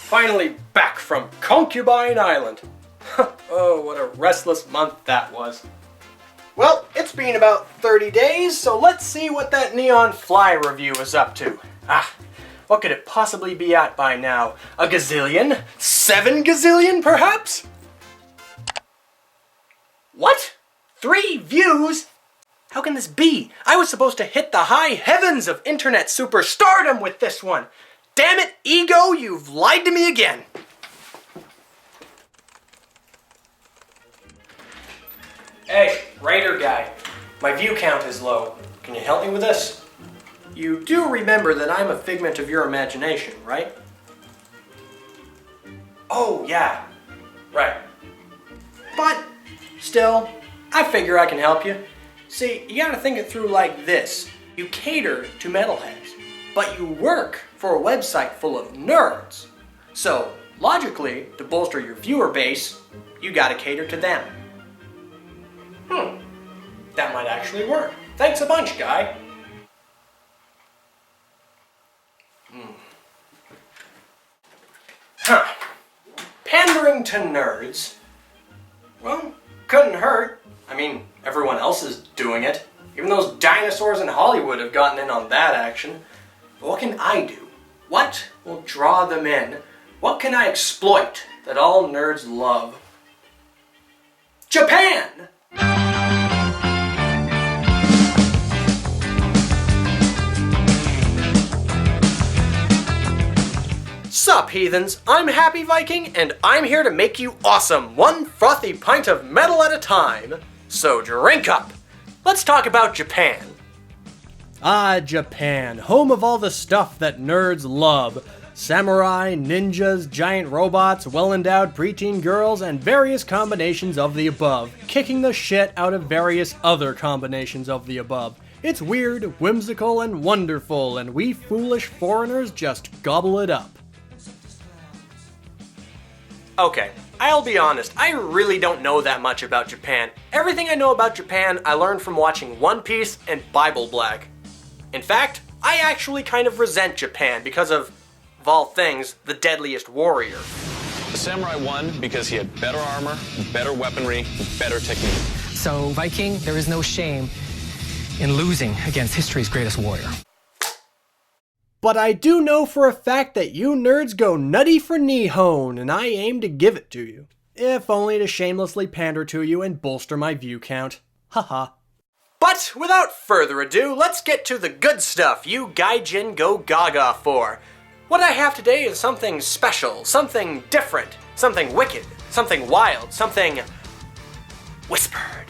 Finally back from Concubine Island. Oh, what a restless month that was. Well, it's been about 30 days, so let's see what that Neon Fly review is up to. What could it possibly be at by now? A gazillion? 7 gazillion, perhaps? What? 3 views? How can this be? I was supposed to hit the high heavens of internet superstardom with this one. Damn it, ego, you've lied to me again. Hey, writer guy, my view count is low. Can you help me with this? You do remember that I'm a figment of your imagination, right? Oh, yeah. Right. But, still, I figure I can help you. See, you gotta think it through like this. You cater to metalheads, but you work for a website full of nerds. So, logically, to bolster your viewer base, you gotta cater to them. That might actually work. Thanks a bunch, guy. Pandering to nerds? Well, couldn't hurt. I mean, everyone else is doing it. Even those dinosaurs in Hollywood have gotten in on that action. But what can I do? What will draw them in? What can I exploit that all nerds love? Japan! Sup, heathens? I'm Happy Viking, and I'm here to make you awesome, one frothy pint of metal at a time. So drink up. Let's talk about Japan. Japan, home of all the stuff that nerds love. Samurai, ninjas, giant robots, well-endowed preteen girls, and various combinations of the above, kicking the shit out of various other combinations of the above. It's weird, whimsical, and wonderful, and we foolish foreigners just gobble it up. Okay, I'll be honest, I really don't know that much about Japan. Everything I know about Japan I learned from watching One Piece and Bible Black. In fact, I actually kind of resent Japan because of all things, the deadliest warrior. The samurai won because he had better armor, better weaponry, better technique. So, Viking, there is no shame in losing against history's greatest warrior. But I do know for a fact that you nerds go nutty for Nihon, and I aim to give it to you. If only to shamelessly pander to you and bolster my view count. Haha. But without further ado, let's get to the good stuff you gaijin go gaga for. What I have today is something special, something different, something wicked, something wild, something whispered.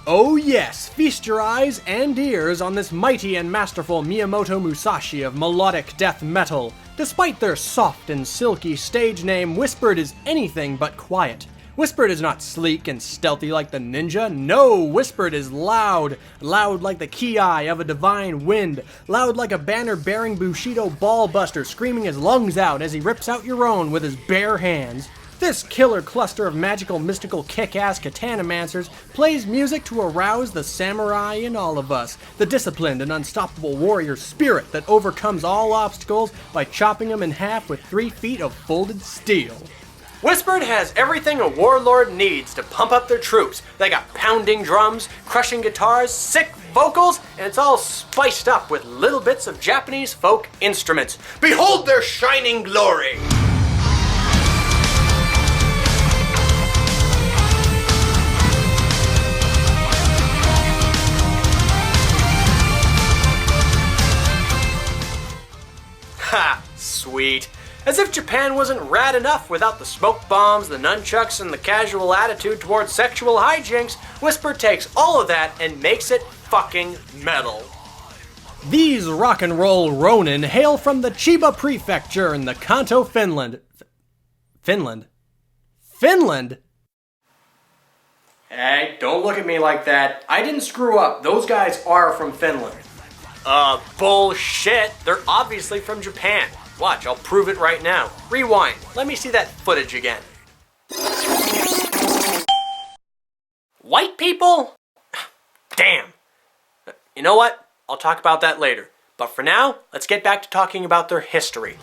Oh yes, feast your eyes and ears on this mighty and masterful Miyamoto Musashi of melodic death metal. Despite their soft and silky stage name, Whispered is anything but quiet. Whispered is not sleek and stealthy like the ninja. No, Whispered is loud. Loud like the ki of a divine wind. Loud like a banner-bearing Bushido ballbuster screaming his lungs out as he rips out your own with his bare hands. This killer cluster of magical, mystical, kick-ass katana-mancers plays music to arouse the samurai in all of us, the disciplined and unstoppable warrior spirit that overcomes all obstacles by chopping them in half with 3 feet of folded steel. Whispered has everything a warlord needs to pump up their troops. They got pounding drums, crushing guitars, sick vocals, and it's all spiced up with little bits of Japanese folk instruments. Behold their shining glory! Ha! Sweet. As if Japan wasn't rad enough without the smoke bombs, the nunchucks, and the casual attitude towards sexual hijinks, Whisper takes all of that and makes it fucking metal. These rock and roll Ronin hail from the Chiba Prefecture in the Kanto, Finland. Finland? Hey, don't look at me like that. I didn't screw up. Those guys are from Finland. Bullshit. They're obviously from Japan. Watch, I'll prove it right now. Rewind. Let me see that footage again. white people? Damn. You know what? I'll talk about that later. But for now, let's get back to talking about their history.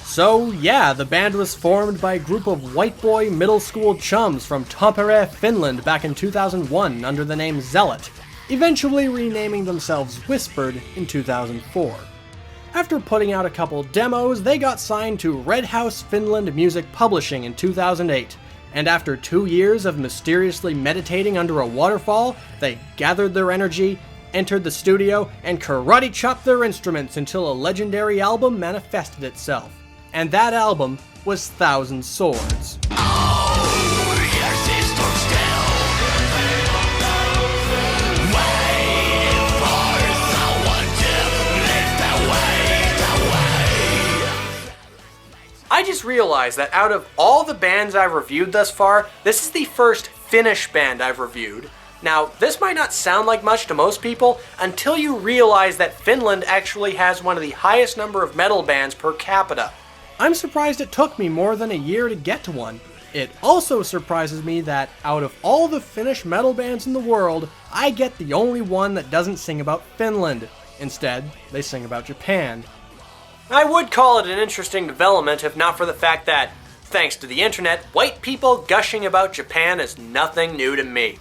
So yeah, the band was formed by a group of white boy middle school chums from Tampere, Finland back in 2001 under the name Zealot, eventually renaming themselves Whispered in 2004. After putting out a couple demos, they got signed to Red House Finland Music Publishing in 2008, and after 2 years of mysteriously meditating under a waterfall, they gathered their energy, entered the studio, and karate chopped their instruments until a legendary album manifested itself. And that album was Thousand Swords. I just realized that out of all the bands I've reviewed thus far, this is the first Finnish band I've reviewed. Now, this might not sound like much to most people until you realize that Finland actually has one of the highest number of metal bands per capita. I'm surprised it took me more than a year to get to one. It also surprises me that out of all the Finnish metal bands in the world, I get the only one that doesn't sing about Finland. Instead, they sing about Japan. I would call it an interesting development if not for the fact that, thanks to the internet, white people gushing about Japan is nothing new to me.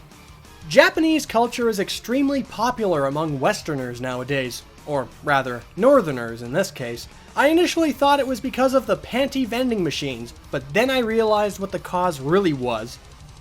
Japanese culture is extremely popular among Westerners nowadays, or rather, Northerners in this case. I initially thought it was because of the panty vending machines, but then I realized what the cause really was.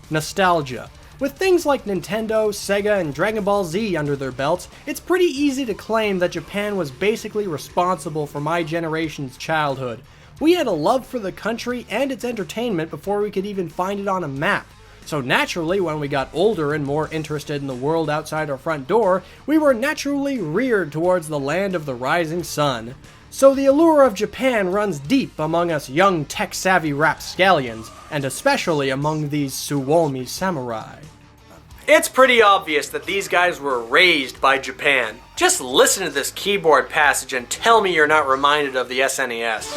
Nostalgia. With things like Nintendo, Sega, and Dragon Ball Z under their belts, it's pretty easy to claim that Japan was basically responsible for my generation's childhood. We had a love for the country and its entertainment before we could even find it on a map. So naturally, when we got older and more interested in the world outside our front door, we were naturally reared towards the land of the rising sun. So the allure of Japan runs deep among us young tech-savvy rapscallions, and especially among these Suomi samurai. It's pretty obvious that these guys were raised by Japan. Just listen to this keyboard passage and tell me you're not reminded of the SNES.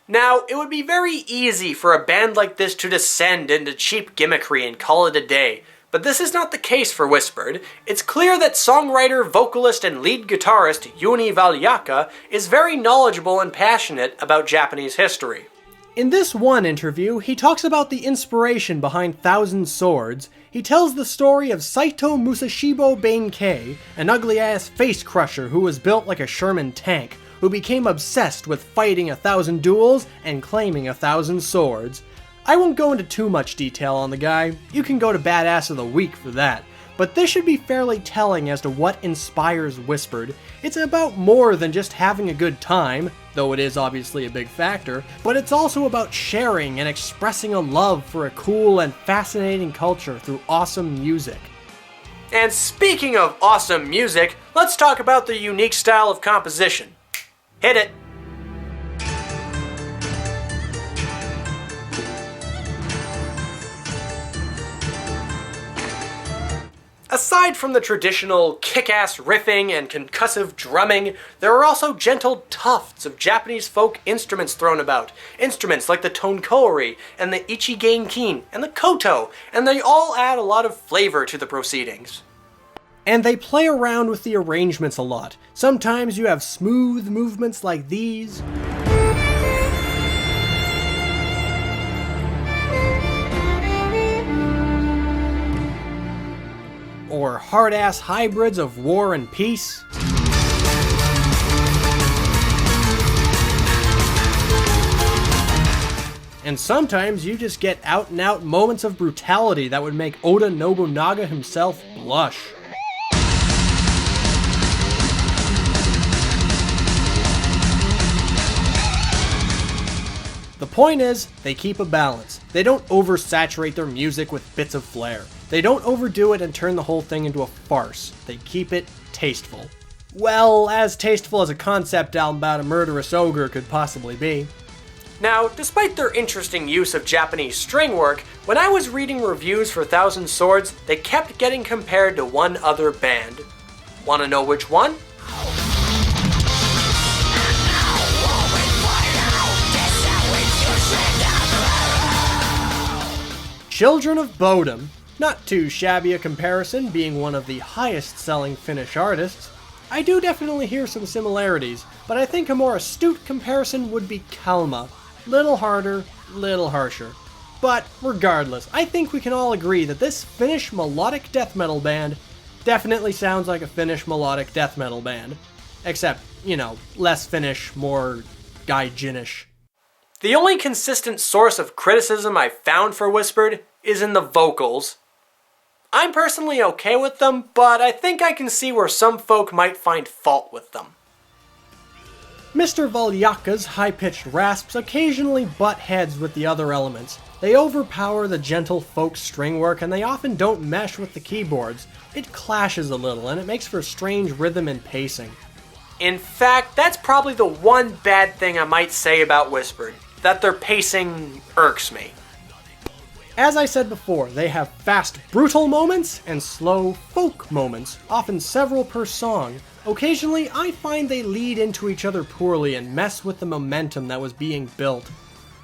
Now, it would be very easy for a band like this to descend into cheap gimmickry and call it a day, but this is not the case for Whispered. It's clear that songwriter, vocalist, and lead guitarist Jouni Valjaka is very knowledgeable and passionate about Japanese history. In this one interview, he talks about the inspiration behind Thousand Swords. He tells the story of Saito Musashibo Benkei, an ugly-ass face crusher who was built like a Sherman tank, who became obsessed with fighting 1,000 duels and claiming 1,000 swords. I won't go into too much detail on the guy, you can go to Badass of the Week for that, but this should be fairly telling as to what inspires Whispered. It's about more than just having a good time, though it is obviously a big factor, but it's also about sharing and expressing a love for a cool and fascinating culture through awesome music. And speaking of awesome music, let's talk about the unique style of composition. Hit it! Aside from the traditional kick-ass riffing and concussive drumming, there are also gentle tufts of Japanese folk instruments thrown about. Instruments like the tonkori, and the ichigenkin, and the koto, and they all add a lot of flavor to the proceedings. And they play around with the arrangements a lot. Sometimes you have smooth movements like these, or hard-ass hybrids of war and peace. And sometimes you just get out-and-out moments of brutality that would make Oda Nobunaga himself blush. The point is, they keep a balance. They don't oversaturate their music with bits of flair. They don't overdo it and turn the whole thing into a farce. They keep it tasteful. Well, as tasteful as a concept album about a murderous ogre could possibly be. Now, despite their interesting use of Japanese string work, when I was reading reviews for Thousand Swords, they kept getting compared to one other band. Wanna know which one? Children of Bodom. Not too shabby a comparison, being one of the highest selling Finnish artists. I do definitely hear some similarities, but I think a more astute comparison would be Kalma. Little harder, little harsher. But regardless, I think we can all agree that this Finnish melodic death metal band definitely sounds like a Finnish melodic death metal band. Except, you know, less Finnish, more gaijinish. The only consistent source of criticism I've found for Whispered is in the vocals. I'm personally okay with them, but I think I can see where some folk might find fault with them. Mr. Valjaka's high-pitched rasps occasionally butt heads with the other elements. They overpower the gentle folk string work, and they often don't mesh with the keyboards. It clashes a little, and it makes for strange rhythm and pacing. In fact, that's probably the one bad thing I might say about Whispered, that their pacing irks me. As I said before, they have fast, brutal moments and slow, folk moments, often several per song. Occasionally, I find they lead into each other poorly and mess with the momentum that was being built.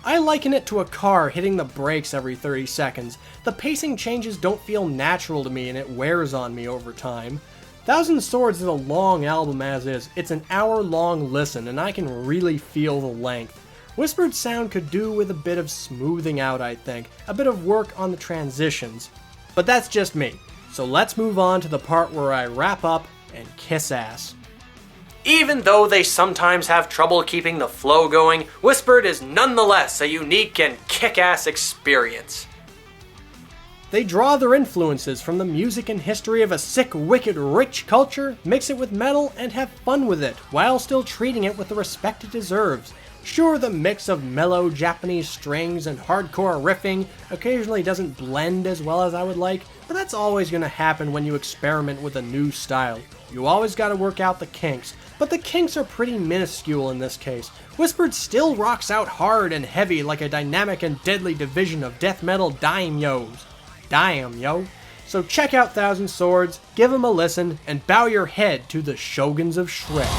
I liken it to a car hitting the brakes every 30 seconds. The pacing changes don't feel natural to me and it wears on me over time. Thousand Swords is a long album as is. It's an hour-long listen and I can really feel the length. Whispered sound could do with a bit of smoothing out, I think, a bit of work on the transitions. But that's just me, so let's move on to the part where I wrap up and kiss ass. Even though they sometimes have trouble keeping the flow going, Whispered is nonetheless a unique and kick-ass experience. They draw their influences from the music and history of a sick, wicked, rich culture, mix it with metal, and have fun with it, while still treating it with the respect it deserves. Sure, the mix of mellow Japanese strings and hardcore riffing occasionally doesn't blend as well as I would like, but that's always going to happen when you experiment with a new style. You always got to work out the kinks, but the kinks are pretty minuscule in this case. Whispered still rocks out hard and heavy like a dynamic and deadly division of death metal daimyos. Damn, yo. So check out Thousand Swords, give them a listen, and bow your head to the Shoguns of Shred.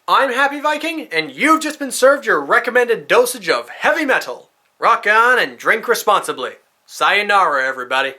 I'm Happy Viking, and you've just been served your recommended dosage of heavy metal. Rock on and drink responsibly. Sayonara, everybody.